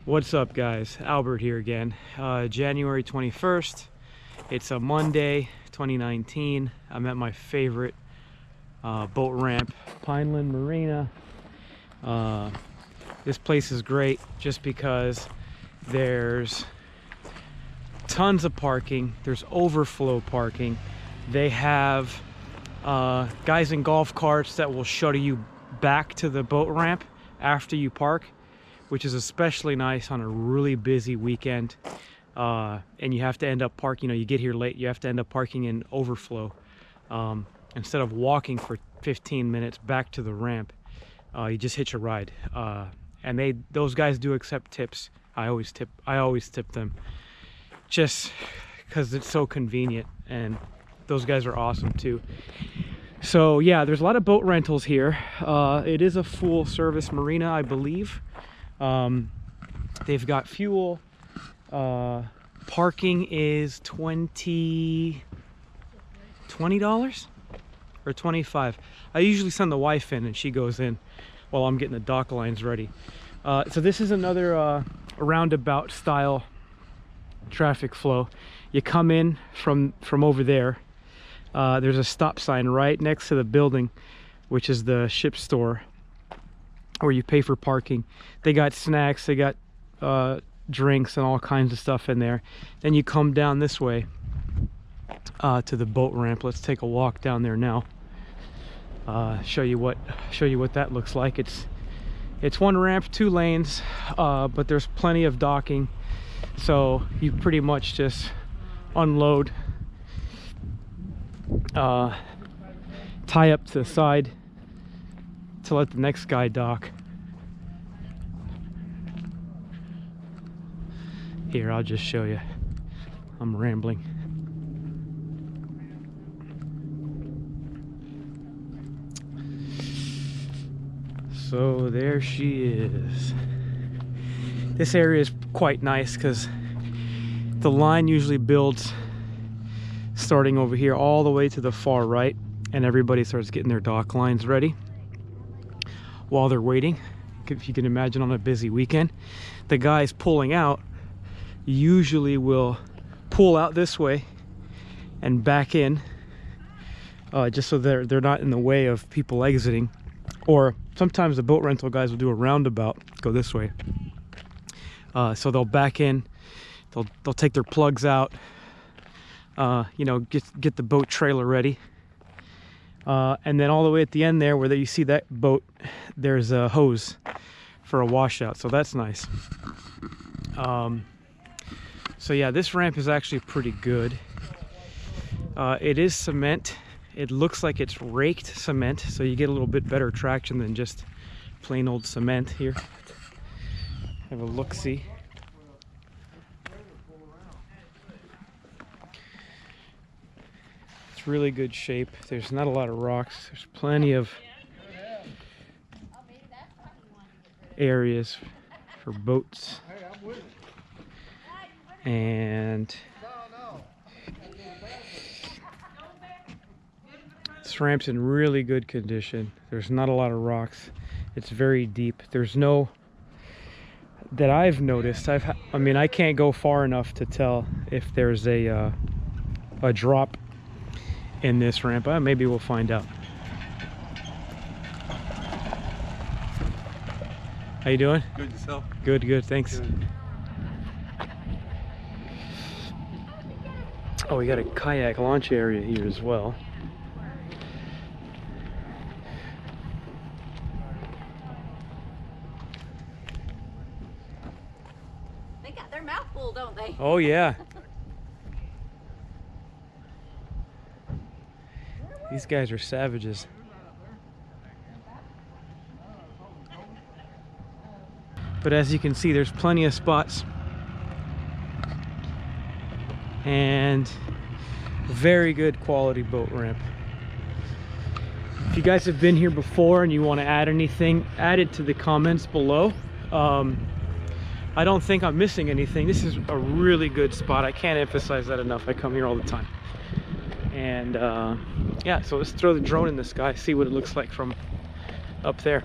What's up, guys? Albert here again. January 21st. It's a Monday, 2019. I'm at my favorite boat ramp, Pineland Marina. This place is great just because there's tons of parking. There's overflow parking. They have guys in golf carts that will shuttle you back to the boat ramp after you park, which is especially nice on a really busy weekend. And you have to end up parking, you get here late, you have to end up parking in overflow instead of walking for 15 minutes back to the ramp. You just hitch a ride, and those guys do accept tips. I always tip them just because it's so convenient, and those guys are awesome too. So yeah, there's a lot of boat rentals here. It is a full service marina, I believe. They've got fuel. Parking is $20 or $25. I usually send the wife in and she goes in while I'm getting the dock lines ready. So this is another roundabout style traffic flow. You come in from over there. There's a stop sign right next to the building, which is the ship store, where you pay for parking. They got snacks, they got drinks and all kinds of stuff in there. Then you come down this way to the boat ramp. Let's take a walk down there now. Show you what that looks like. It's one ramp, 2 lanes, but there's plenty of docking, so you pretty much just unload, tie up to the side to let the next guy dock. Here, I'll just show you. I'm rambling. So there she is. This area is quite nice because the line usually builds starting over here all the way to the far right, and everybody starts getting their dock lines ready while they're waiting. If you can imagine, on a busy weekend, the guys pulling out usually will pull out this way and back in, just so they're not in the way of people exiting. Or sometimes the boat rental guys will do a roundabout, go this way. So they'll back in, they'll take their plugs out, get the boat trailer ready. And then all the way at the end there, where you see that boat, there's a hose for a washout, so that's nice. So yeah, this ramp is actually pretty good. It is cement. It looks like it's raked cement, so you get a little bit better traction than just plain old cement. Here, have a look-see. It's really good shape. There's not a lot of rocks. There's plenty of areas for boats. And this ramp's in really good condition. There's not a lot of rocks. It's very deep. There's no, that I've noticed, I mean, I can't go far enough to tell if there's a drop in this ramp. Maybe we'll find out. How you doing? Good, yourself? Good, thanks. Good. Oh, we got a kayak launch area here as well. They got their mouth full, don't they? Oh yeah. These guys are savages. But as you can see, there's plenty of spots. And very good quality boat ramp. If you guys have been here before and you want to add anything, add it to the comments below. I don't think I'm missing anything. This is a really good spot. I can't emphasize that enough. I come here all the time. And yeah, so let's throw the drone in the sky, see what it looks like from up there.